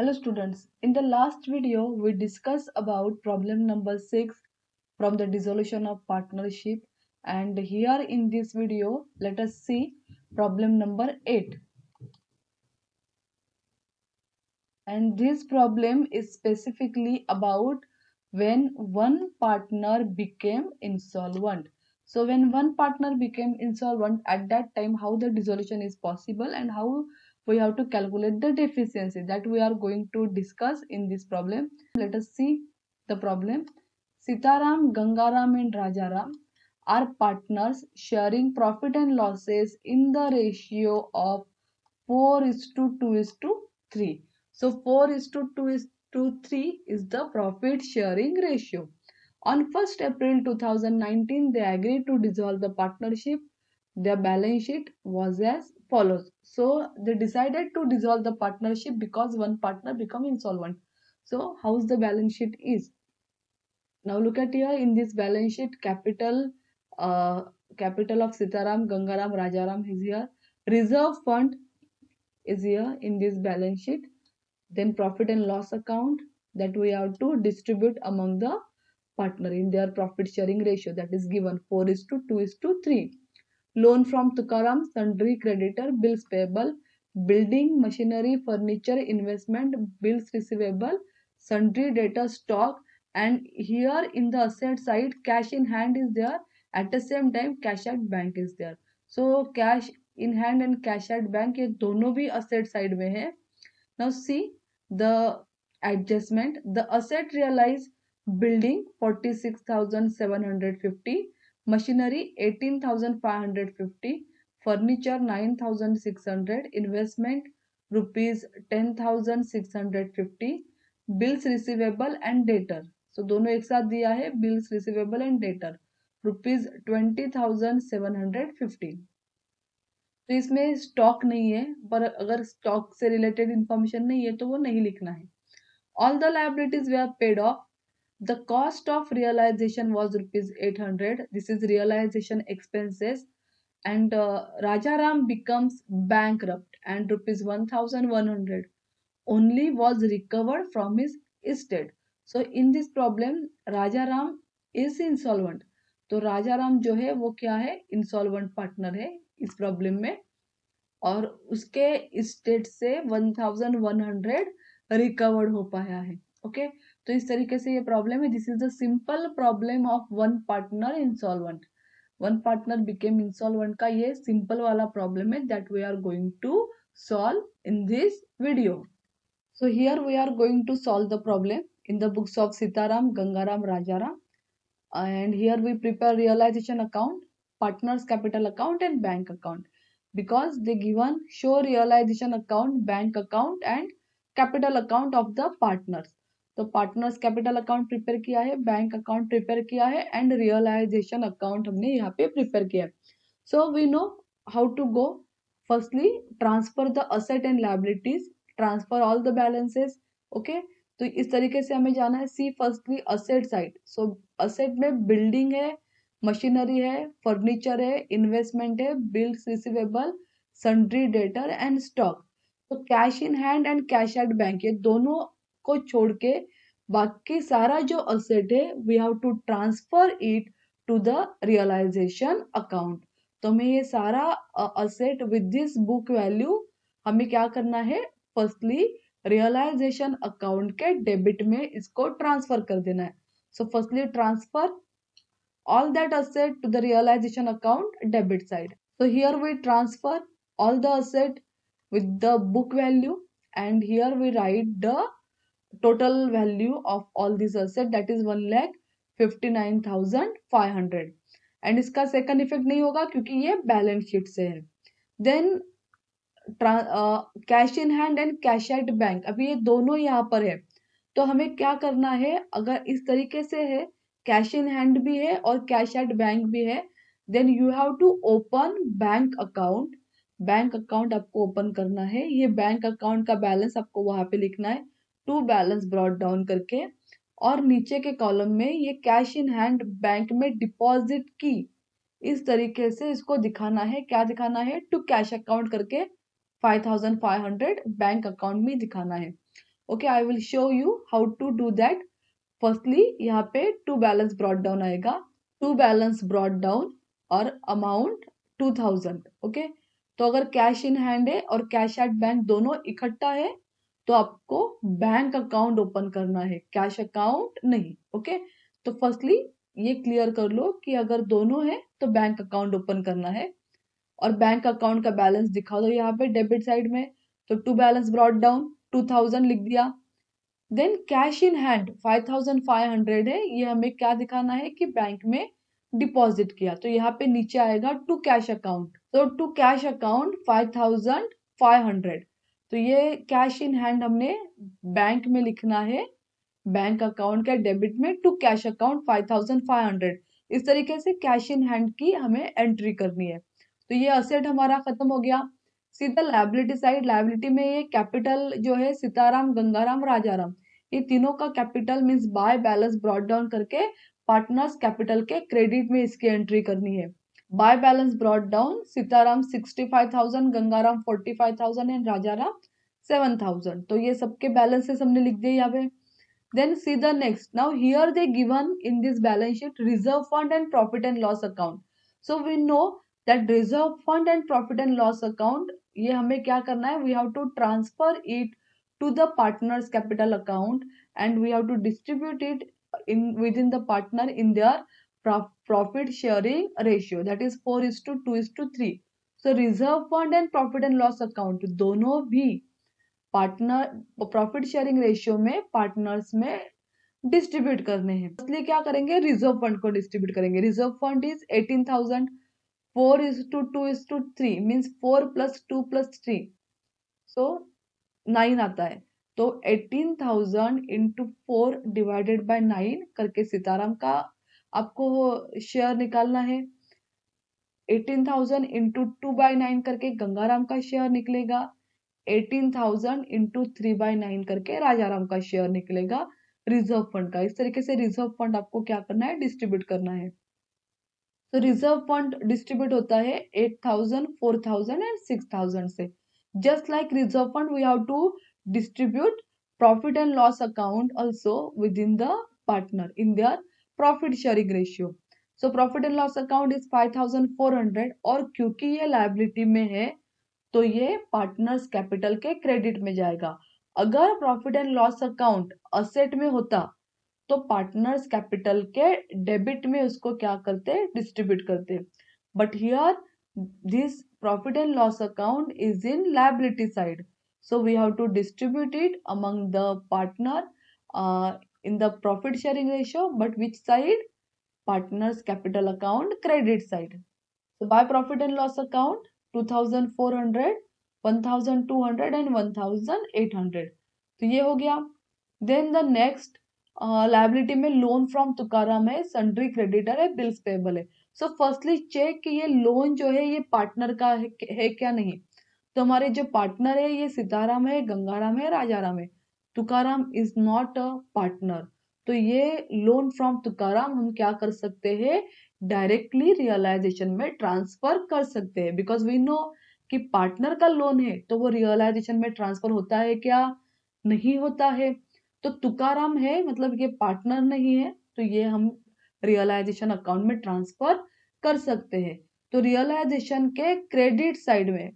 Hello students, in the last video we discussed about problem number 6 from the dissolution of partnership, and here in this video let us see problem number 8. And this problem is specifically about when one partner became insolvent. So when one partner became insolvent, at that time how the dissolution is possible and how we have to calculate the deficiency, that we are going to discuss in this problem. Let us see the problem. Sitaram, Gangaram and Rajaram are partners sharing profit and losses in the ratio of 4:2:3. So 4:2:3 is the profit sharing ratio. On 1st April 2019, they agreed to dissolve the partnership. Their balance sheet was as follows. So they decided to dissolve the partnership because one partner became insolvent. So how's the balance sheet is? Now look at here in this balance sheet, capital of Sitaram, Gangaram, Rajaram is here. Reserve fund is here in this balance sheet. Then profit and loss account that we have to distribute among the partner in their profit sharing ratio, that is given 4:2:3. Loan from Tukaram, sundry creditor, bills payable, building, machinery, furniture, investment, bills receivable, sundry debtor, stock, and here in the asset side cash in hand is there. At the same time cash at bank is there. So cash in hand and cash at bank ये दोनों भी asset side में है. Now see the adjustment. The asset realized building 46,750, machinery 18,550, furniture 9,600, investment rupees 10,650, bills receivable and debtor. So दोनों एक साथ दिया है, bills receivable and debtor rupees 20,750. तो इसमें स्टॉक नहीं है, पर अगर स्टॉक से रिलेटेड इंफॉर्मेशन नहीं है तो वो नहीं लिखना है. All the liabilities were paid off. The cost of realisation was rupees 800. This is realisation expenses. And Rajaram becomes bankrupt and rupees 1,100 only was recovered from his estate. So in this problem Rajaram is insolvent. तो राजाराम जो है वो क्या है, insolvent partner है इस problem में, और उसके स्टेट से 1,100 रिकवर्ड हो पाया है. ओके, तो इस तरीके से ये प्रॉब्लम है. This is the simple problem of one partner insolvent. One partner became insolvent का ये सिंपल वाला प्रॉब्लम है that we are going to solve in this video. So here we are going to solve the problem in the books of Sitaram, Gangaram, Rajaram, and here we prepare realization account, partners capital account and bank account, because they given show realization account, bank account and capital account of the partners. तो partners capital account prepare किया है, bank account prepare किया है and realisation account हमने यहाँ पे prepare किया है. So we know how to go. Firstly transfer the asset and liabilities, transfer all the balances. Okay, तो इस तरीके से हमें जाना है. See firstly asset side. So asset में बिल्डिंग है, मशीनरी है, फर्नीचर है, इन्वेस्टमेंट है, bills receivable, sundry debtor and stock. तो cash in hand and cash at bank, ये दोनों को छोड़ के बाकी सारा जो असेट है we have to transfer it to the realisation account. तो हमें ये सारा asset with this book value हमें क्या करना है, फर्स्टली रियलाइजेशन अकाउंट के डेबिट में इसको ट्रांसफर कर देना है. So firstly transfer all that asset to the realization account debit side. So here we transfer all the asset with the book value, and here we write the total value of all these asset, that is 1,59,500. And इसका second effect नहीं होगा क्योंकि ये balance sheet से है. Then cash in hand and cash at bank, अभी ये दोनों यहाँ पर है. तो हमें क्या करना है, अगर इस तरीके से है, कैश इन हैंड भी है और कैश एट बैंक भी है, then you have to open bank account. Bank account आपको ओपन करना है. ये बैंक अकाउंट का बैलेंस आपको वहां पे लिखना है, टू बैलेंस ब्रॉट डाउन करके, और नीचे के कॉलम में ये कैश इन हैंड बैंक में डिपॉजिट की, इस तरीके से इसको दिखाना है. क्या दिखाना है, टू कैश अकाउंट करके 5,500 बैंक अकाउंट में दिखाना है. Okay, I will show you how to do that. Firstly यहाँ पे टू बैलेंस ब्रॉट डाउन आएगा, टू बैलेंस ब्रॉट डाउन और अमाउंट 2000. ओके, तो अगर कैश इन हैंड है और कैश एट बैंक दोनों इकट्ठा है तो आपको बैंक अकाउंट ओपन करना है, कैश अकाउंट नहीं. ओके, तो फर्स्टली ये क्लियर कर लो कि अगर दोनों है तो बैंक अकाउंट ओपन करना है और बैंक अकाउंट का बैलेंस दिखा दो यहाँ पे डेबिट साइड में. तो टू बैलेंस ब्रॉट डाउन 2000 लिख दिया. देन कैश इन हैंड 5500 है, ये हमें क्या दिखाना है कि बैंक में डिपॉजिट किया. तो यहाँ पे नीचे आएगा टू कैश अकाउंट. तो टू कैश अकाउंट 5500. तो ये कैश इन हैंड हमने बैंक में लिखना है, बैंक अकाउंट के डेबिट में टू कैश अकाउंट 5500. इस तरीके से कैश इन हैंड की हमें एंट्री करनी है. तो ये असेट हमारा खत्म हो गया. सीधा लायबिलिटी साइड, लायबिलिटी में ये कैपिटल जो है सीताराम, गंगाराम, राजाराम, ये तीनों का capital means by balance brought down करके पार्टनर्स कैपिटल के क्रेडिट में इसकी एंट्री करनी है. By balance brought down Sitaram 65,000, Gangaram 45,000 and Rajaram 7,000. तो ये सबके बैलेंसेस हमने लिख दिए यहाँ पे. Then see the next. Now here they given in this balance sheet reserve fund and profit and loss account. So we know that reserve fund and profit and loss account, ये हमें क्या करना है, we have to transfer it to the partners capital account and we have to distribute it in within the partner in their profit sharing ratio, that is 4:2:3. So reserve fund and profit and loss account दोनों भी partner profit sharing ratio में partners में distribute करने हैं. इसलिए क्या करेंगे, reserve fund को डिस्ट्रीब्यूट करेंगे. रिजर्व फंड इज 18,000, 4:2:3 मीन्स 4 + 2 + 3, सो 9 आता है. तो 18,000 × 4 डिवाइडेड बाय 9 करके सीताराम का आपको शेयर निकालना है. 18,000 × 2/9 करके गंगाराम का शेयर निकलेगा. 18,000 × 3/9 करके राजाराम का शेयर निकलेगा रिजर्व फंड का. इस तरीके से रिजर्व फंड आपको क्या करना है, डिस्ट्रीब्यूट करना है. तो रिजर्व फंड डिस्ट्रीब्यूट होता है 8,000, 4,000 एंड 6,000 से. Just like reserve fund we have to distribute profit and loss account also within the partner in their profit sharing ratio. So profit and loss account is 5,400 और क्योंकि ये liability में है तो ये पार्टनर्स कैपिटल के credit में जाएगा. अगर profit and loss account asset में होता तो पार्टनर्स कैपिटल के डेबिट में उसको क्या करते, डिस्ट्रीब्यूट करते. But here this profit and loss account is in liability side, so we have to distribute it among the partner in the profit sharing ratio. But which side, partners capital account credit side. So by profit and loss account 2,400, 1,200 and 1,800. तो ये हो गया. Then the next liability में loan from Tukaram है, sundry creditor है, bills payable है. So firstly check कि ये लोन जो है ये पार्टनर का है क्या नहीं. तो हमारे जो पार्टनर है ये सीताराम है, गंगाराम है, राजाराम है. Tukaram is not a partner. तो ये लोन फ्रॉम तुकाराम हम क्या कर सकते हैं, डायरेक्टली रियलाइजेशन में ट्रांसफर कर सकते हैं. बिकॉज वी नो कि पार्टनर का लोन है तो वो रियलाइजेशन में ट्रांसफर होता है क्या, नहीं होता है. तो तुकाराम है मतलब ये पार्टनर नहीं है, तो ये हम रियलाइजेशन अकाउंट में ट्रांसफर कर सकते हैं. तो रियलाइजेशन के क्रेडिट साइड में,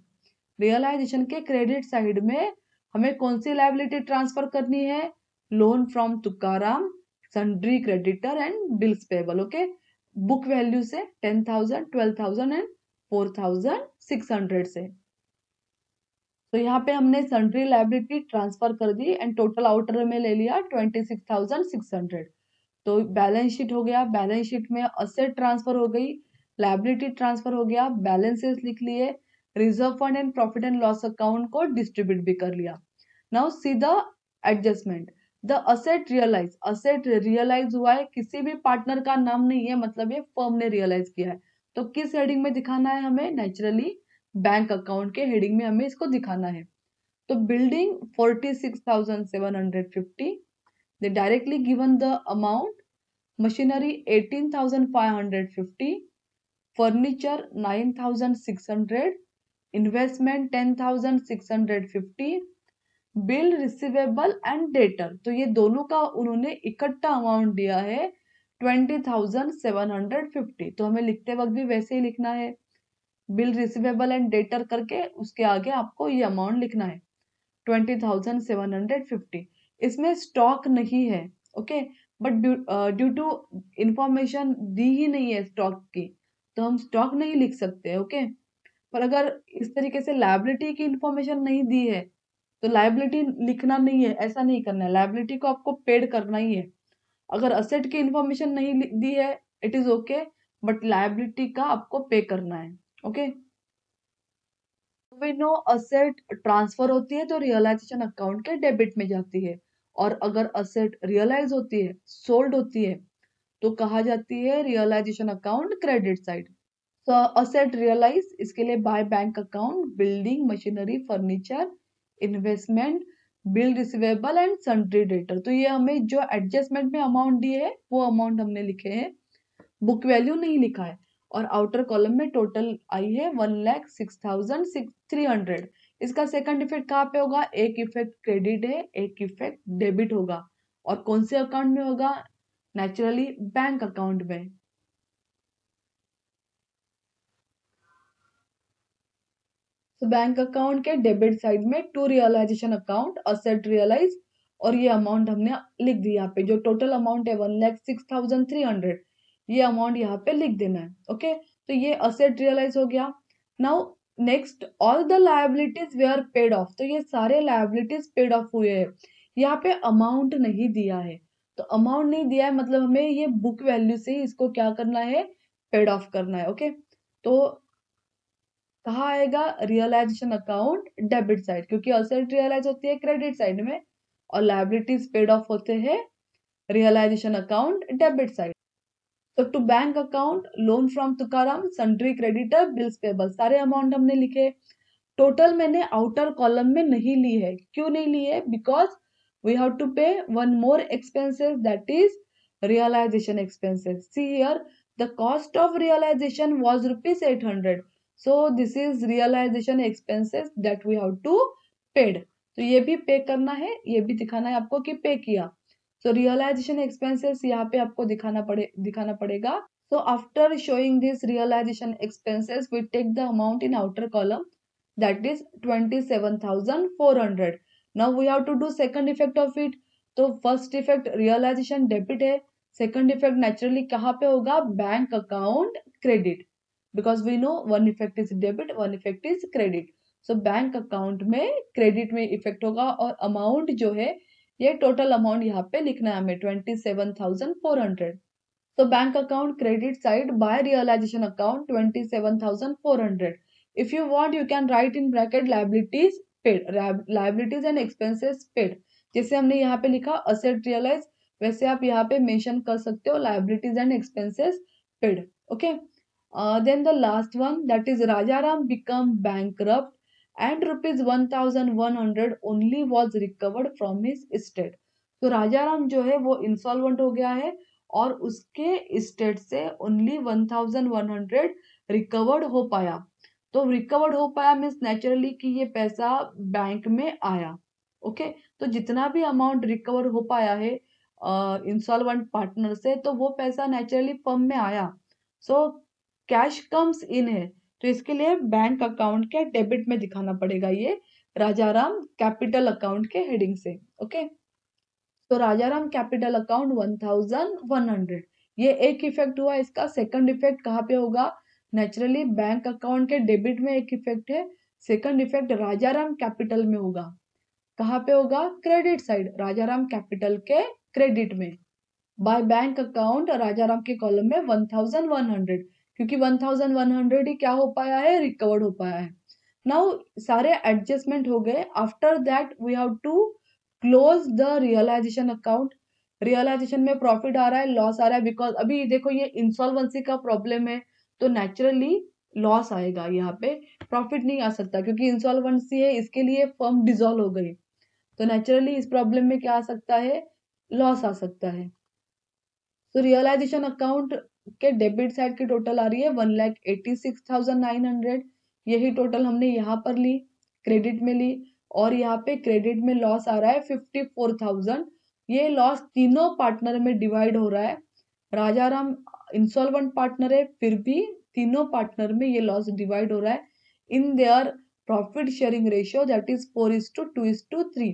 रियलाइजेशन के क्रेडिट साइड में हमें कौन सी लायबिलिटी ट्रांसफर करनी है, loan from Tukaram, sundry creditor and bills payable. Okay, book value से 10,000, 12,000 एंड 4,600 से. तो यहाँ पे हमने सन्ड्री लायबिलिटी ट्रांसफर कर दी एंड टोटल आउटर में ले लिया 26,600. तो बैलेंस शीट हो गया, बैलेंस शीट में असेट ट्रांसफर हो गई, लायबिलिटी ट्रांसफर हो गया, बैलेंसेस लिख लिए, reserve fund and profit and loss account को डिस्ट्रीब्यूट भी कर लिया. Now see the adjustment. The asset realise हुआ है, किसी भी पार्टनर का नाम नहीं है, मतलब ये फर्म ने रियलाइज किया है. तो किस हेडिंग में दिखाना है हमें, नेचुरली बैंक अकाउंट के हेडिंग में हमें इसको दिखाना है. तो building 46,750, they directly given the amount. Machinery 18,550, furniture 9,600, investment 10,650, bill receivable and debtor, तो ये दोनों का उन्होंने इकट्ठा अमाउंट दिया है 20,750। तो हमें लिखते वक्त भी वैसे ही लिखना है, बिल रिसीवेबल एंड डेटर करके उसके आगे आपको ये अमाउंट लिखना है 20,750। इसमें स्टॉक नहीं है, okay, but due to information दी ही नहीं है स्टॉक की, तो हम स्टॉक नहीं लिख सकते, ओके। पर अगर इस तरीके से लायबिलिटी की इंफॉर्मेशन नहीं दी है तो लायबिलिटी लिखना नहीं है, ऐसा नहीं करना है, लायबिलिटी को आपको पेड करना ही है। अगर असेट की इंफॉर्मेशन नहीं दी है, it is okay, but liability का आपको पे करना है, okay. We know asset transfer होती है तो रियलाइजेशन अकाउंट के डेबिट में जाती है, और अगर असेट रियलाइज होती है, सोल्ड होती है, तो कहा जाती है रियलाइजेशन अकाउंट क्रेडिट साइड। तो असेट रियलाइज, इसके लिए by bank account, building machinery furniture, investment, bill receivable and sundry debtor. तो ये हमें जो एडजस्टमेंट में अमाउंट दिए है वो अमाउंट हमने लिखे हैं, बुक वैल्यू नहीं लिखा है। और आउटर कॉलम में टोटल आई है 1,06,300। इसका सेकंड इफेक्ट कहाँ पे होगा? एक इफेक्ट क्रेडिट है, एक इफेक्ट डेबिट होगा, और कौन से अकाउंट में होगा? नेचुरली बैंक अकाउंट में। तो बैंक अकाउंट के डेबिट साइड में to realisation account asset realise, और ये अमाउंट हमने लिख दी यहाँ पे, जो टोटल अमाउंट है 1,06,300, ये अमाउंट यहाँ पे लिख देना है, ओके। तो ये असेट रियलाइज हो गया। Now next, all the liabilities were paid off, तो ये सारे लायबिलिटीज पेड ऑफ हुए हैं। यहाँ पे अमाउंट नहीं दिया है, तो अमाउंट नहीं दिया है मतलब हमें ये बुक वैल्यू से ही इसको क्या करना है? पेड ऑफ करना है, ओके। तो कहाँ आएगा? रियलाइजेशन अकाउंट डेबिट साइड, क्योंकि असेट रियलाइज होती है क्रेडिट साइड में, और लायबिलिटीज पेड ऑफ होते हैं रियलाइजेशन अकाउंट डेबिट साइड। तो to bank account, loan from Tukaram, sundry creditor, bills payable, सारे अमाउंट हमने लिखे। टोटल मैंने आउटर कॉलम में नहीं ली है, क्यों नहीं ली है? बिकॉज वी हैव टू पे one more expenses, that is realization expenses. See here, the cost of realization was rupees 800. So this is realization expenses that we have to paid. तो ये भी पे करना है, ये भी दिखाना है आपको कि पे किया। So realization expenses यहाँ पे आपको दिखाना पड़ेगा। So after showing this realization expenses, we take the amount in outer column, that is 27,400. Now we have to do second effect of it. तो फर्स्ट इफेक्ट रियलाइजेशन डेबिट है, second effect naturally कहाँ पे होगा? Bank account credit, because we know one effect is debit, one effect is credit. So bank account में credit में effect होगा, और amount जो है ये टोटल अमाउंट यहाँ पे लिखना है हमें 27,400। So bank account credit side by realization account 27,400. If you want, you can write in bracket liabilities paid, liabilities and expenses paid. जैसे हमने यहाँ पे लिखा asset realize, वैसे आप यहाँ पे मेंशन कर सकते हो liabilities and expenses paid. Okay. Then the last one, that is Rajaram become bankrupt and rupees 1,100 only was recovered from his estate. तो राजाराम जो है वो इंसॉल्वेंट हो गया है, और उसके स्टेट से ओनली 1,100 रिकवर्ड हो पाया। तो रिकवर्ड हो पाया मीन्स नेचुरली कि ये पैसा बैंक में आया, ओके। तो जितना भी अमाउंट रिकवर हो पाया है इंसॉल्वेंट पार्टनर से, तो वो पैसा नेचुरली फर्म में आया। सो कैश कम्स इन है, तो इसके लिए बैंक अकाउंट के डेबिट में दिखाना पड़ेगा ये राजाराम कैपिटल अकाउंट के हेडिंग से, ओके। तो राजाराम कैपिटल अकाउंट 1,100, ये एक इफेक्ट हुआ। इसका सेकंड इफेक्ट कहाँ पे होगा? नेचुरली बैंक अकाउंट के डेबिट में एक इफेक्ट है, सेकंड इफेक्ट राजाराम कैपिटल में होगा। कहाँ पे होगा? क्रेडिट साइड, राजाराम कैपिटल के क्रेडिट में। बाय बैंक अकाउंट राजाराम के कॉलम में 1,100, क्योंकि 1,100 ही क्या हो पाया है? रिकवर्ड हो पाया है। नाउ सारे एडजस्टमेंट हो गए। After that we have to close the realisation account. Realisation में प्रॉफिट आ रहा है, लॉस आ रहा है, बिकॉज अभी देखो ये इंसॉल्वेंसी का प्रॉब्लम है, तो नेचुरली लॉस आएगा, यहाँ पे प्रॉफिट नहीं आ सकता, क्योंकि इंसॉल्वेंसी है, इसके लिए फर्म डिसॉल्व हो गई, तो नेचुरली इस प्रॉब्लम में क्या आ सकता है? लॉस आ सकता है। तो रियलाइजेशन अकाउंट के डेबिट साइड की टोटल आ रही है 1,86,900, यही टोटल हमने यहाँ पर ली, क्रेडिट में ली, और यहाँ पे क्रेडिट में लॉस आ रहा है 54,000। ये लॉस तीनों पार्टनर में डिवाइड हो रहा है। राजा राम इंसॉल्वेंट पार्टनर है, फिर भी तीनों पार्टनर में ये लॉस डिवाइड हो रहा है इन their profit sharing ratio, that is 4:2:3।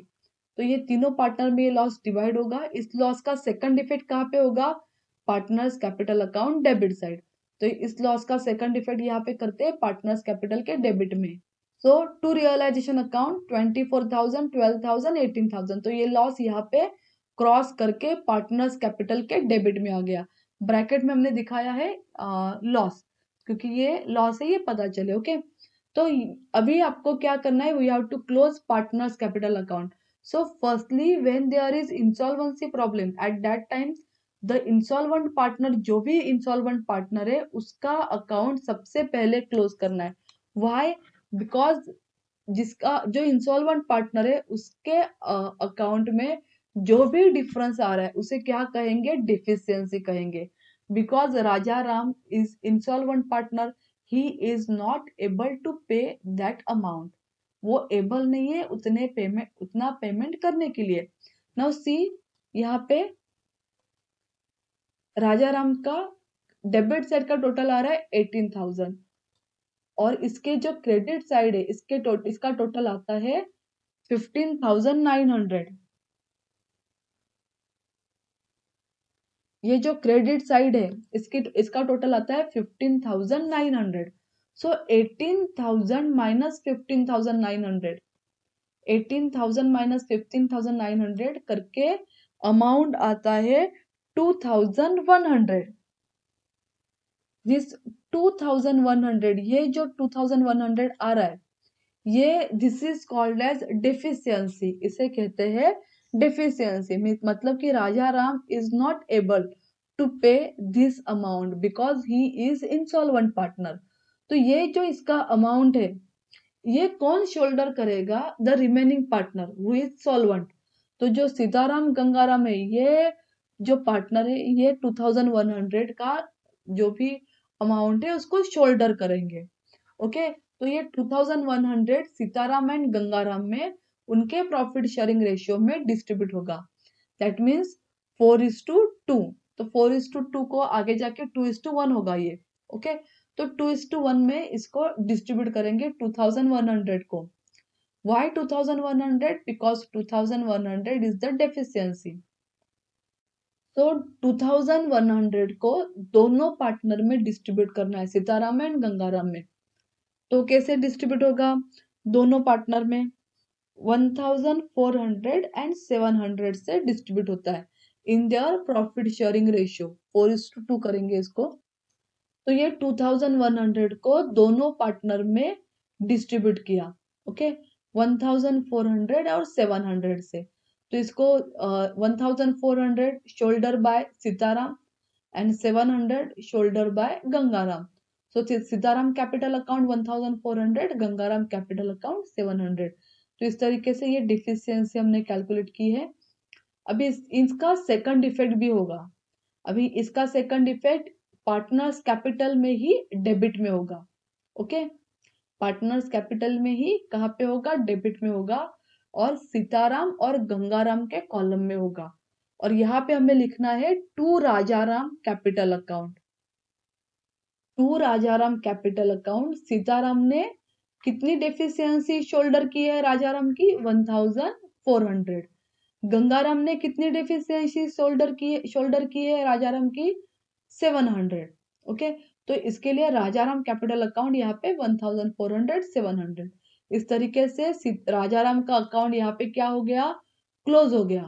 तो ये तीनों पार्टनर में ये लॉस डिवाइड होगा। इस लॉस का सेकंड इफेक्ट कहाँ पे होगा? Partners capital account debit side. तो इस लॉस का सेकंड इफेक्ट यहाँ पे करते हैं पार्टनर्स कैपिटल के डेबिट में। सो टू रियलाइजेशन अकाउंट 24,000, 12,000, 18,000। तो ये लॉस यहाँ पे क्रॉस करके पार्टनर्स कैपिटल के डेबिट में आ गया। ब्रैकेट में हमने दिखाया है लॉस, क्योंकि ये लॉस है, ये पता चले। ओके, तो अभी आपको क्या करना है? We have to close partners capital account. So firstly when there is insolvency problem, at that time the insolvent partner, जो भी इंसॉल्वेंट पार्टनर है उसका अकाउंट सबसे पहले क्लोज करना है। व्हाई? बिकॉज जिसका जो इंसॉल्वेंट पार्टनर है उसके अकाउंट में जो भी डिफरेंस आ रहा है उसे क्या कहेंगे? डिफिशियंसी कहेंगे। Because Raja Ram is insolvent partner, he is not able to pay that amount. वो एबल नहीं है उतना पेमेंट करने के लिए। नाउ सी, यहाँ पे राजा राम का डेबिट साइड का टोटल आ रहा है 18,000 और इसके जो क्रेडिट साइड है इसका टोटल आता है 15,900। ये जो क्रेडिट साइड है इसका टोटल आता है 15,900। सो 18,000 माइनस 15,900, 18,000 माइनस 15,900 करके अमाउंट आता है 2,100। दिस 2,100, ये जो 2,100 आ रहा है, ये this is called as deficiency. इसे कहते हैं डिफिशियंसी। मतलब कि Raja Ram is not able to pay this amount because he is insolvent partner. तो ये जो इसका अमाउंट है ये कौन शोल्डर करेगा? The remaining partner who is solvent. तो जो सीताराम गंगाराम है, ये जो पार्टनर है ये 2,100 का जो भी अमाउंट है उसको शोल्डर करेंगे। ओके, तो ये 2,100 सीताराम एंड गंगाराम में उनके प्रॉफिट शेयरिंग रेशियो में डिस्ट्रीब्यूट होगा। That means 4:2। तो 4:2 को आगे जाके 2:1 होगा ये। ओके, तो 2:1 में इसको डिस्ट्रीब्यूट करेंगे 2,100 को। Why 2,100? Because 2,100 is the deficiency. तो 2,100 को दोनों पार्टनर में डिस्ट्रीब्यूट करना है, सीताराम एंड गंगाराम में। तो कैसे डिस्ट्रीब्यूट होगा? दोनों पार्टनर में 1,400 एंड 700 से डिस्ट्रीब्यूट होता है इन देयर प्रॉफिट शेयरिंग रेशियो। 4:2 करेंगे इसको। तो ये 2,100 को दोनों पार्टनर में डिस्ट्रीब्यूट किया। ओके, 1,400 और 700 से। तो इसको 1,400 shoulder by Sitaram and 700 shoulder by Gangaram. So Sitaram capital account 1,400, Gangaram capital account 700। तो इस तरीके से ये डिफिशियंसी हमने कैलकुलेट की है। अभी इसका सेकंड इफेक्ट भी होगा। अभी इसका सेकंड इफेक्ट पार्टनर्स कैपिटल में ही डेबिट में होगा। ओके, पार्टनर्स कैपिटल में ही कहाँ पे होगा? डेबिट में होगा और सीताराम और गंगाराम के कॉलम में होगा। और यहाँ पे हमें लिखना है to Rajaram capital account. To Rajaram capital account. Sitaram ने कितनी डेफिशिएंसी शोल्डर की है राजाराम की? 1,400। गंगाराम ने कितनी डेफिशिएंसी शोल्डर की है राजाराम की? 700। ओके, तो इसके लिए राजाराम कैपिटल अकाउंट यहाँ पे 1,400, 700। इस तरीके से राजाराम का अकाउंट यहाँ पे क्या हो गया? क्लोज हो गया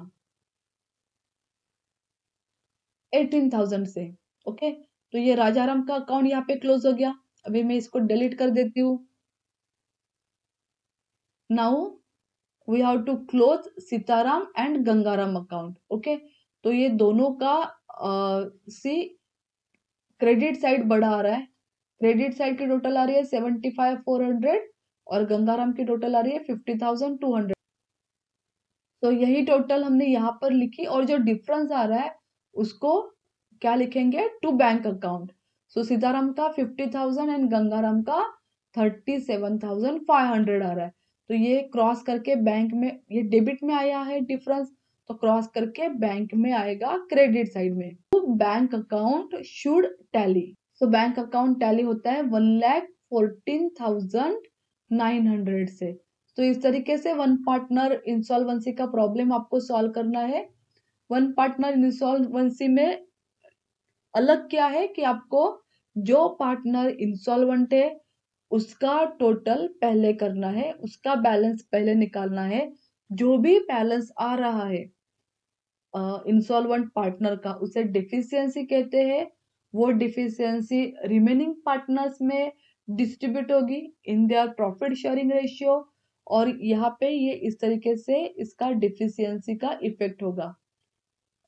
18,000 से। ओके, तो ये राजाराम का अकाउंट यहाँ पे क्लोज हो गया। अभी मैं इसको डिलीट कर देती हूँ। Now we have to close Sitaram and Gangaram account. Okay, तो ये दोनों का सी क्रेडिट साइड बढ़ा आ रहा है। क्रेडिट साइड की टोटल आ रही है 75,400 और गंगाराम की टोटल आ रही है 50,200। तो यही टोटल हमने यहाँ पर लिखी और जो डिफरेंस आ रहा है उसको क्या लिखेंगे? To bank account. So Sitaram का 50,000 एंड गंगाराम का 37,500 आ रहा है। तो ये क्रॉस करके बैंक में, ये डेबिट में आया है डिफरेंस, तो क्रॉस करके बैंक में आएगा क्रेडिट साइड में। तो bank account should tally, so bank account tally होता है 1,14,900 से। तो इस तरीके से वन पार्टनर इंसॉल्वेंसी का प्रॉब्लम आपको सॉल्व करना है। वन पार्टनर इंसॉल्वेंसी में अलग क्या है कि आपको जो पार्टनर इंसॉल्वेंट है उसका टोटल पहले करना है, उसका बैलेंस पहले निकालना है। जो भी बैलेंस आ रहा है इंसॉल्वेंट पार्टनर का, उसे डिफिशियंसी कहते हैं। वो डिफिशियंसी रिमेनिंग पार्टनर्स में डिस्ट्रीब्यूट होगी इन देयर प्रॉफिट शेयरिंग रेशियो, और यहाँ पे ये इस तरीके से इसका डिफिशियंसी का इफेक्ट होगा।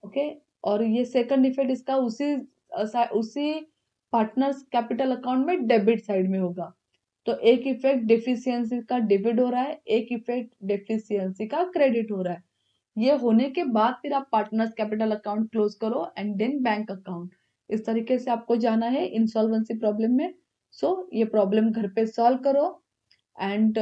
ओके, और ये सेकंड इफेक्ट इसका उसी पार्टनर्स कैपिटल अकाउंट में डेबिट साइड में होगा। तो एक इफेक्ट डेफिशिएंसी का डेबिट हो रहा है, एक इफेक्ट डेफिशिएंसी का क्रेडिट हो रहा है। ये होने के बाद फिर आप पार्टनर्स कैपिटल अकाउंट क्लोज करो एंड देन बैंक अकाउंट। इस तरीके से आपको जाना है इंसॉल्वेंसी प्रॉब्लम में। सो ये प्रॉब्लम घर पे सॉल्व करो एंड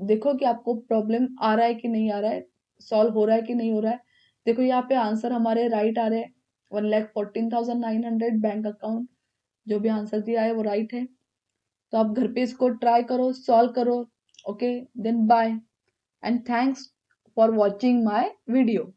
देखो कि आपको प्रॉब्लम आ रहा है कि नहीं आ रहा है, सॉल्व हो रहा है कि नहीं हो रहा है। देखो यहाँ पे आंसर हमारे राइट आ रहे हैं, 1,14,900 बैंक अकाउंट, जो भी आंसर दिया है वो राइट है। तो आप घर पे इसको ट्राई करो, सॉल्व करो। Okay, then bye and thanks for watching my video.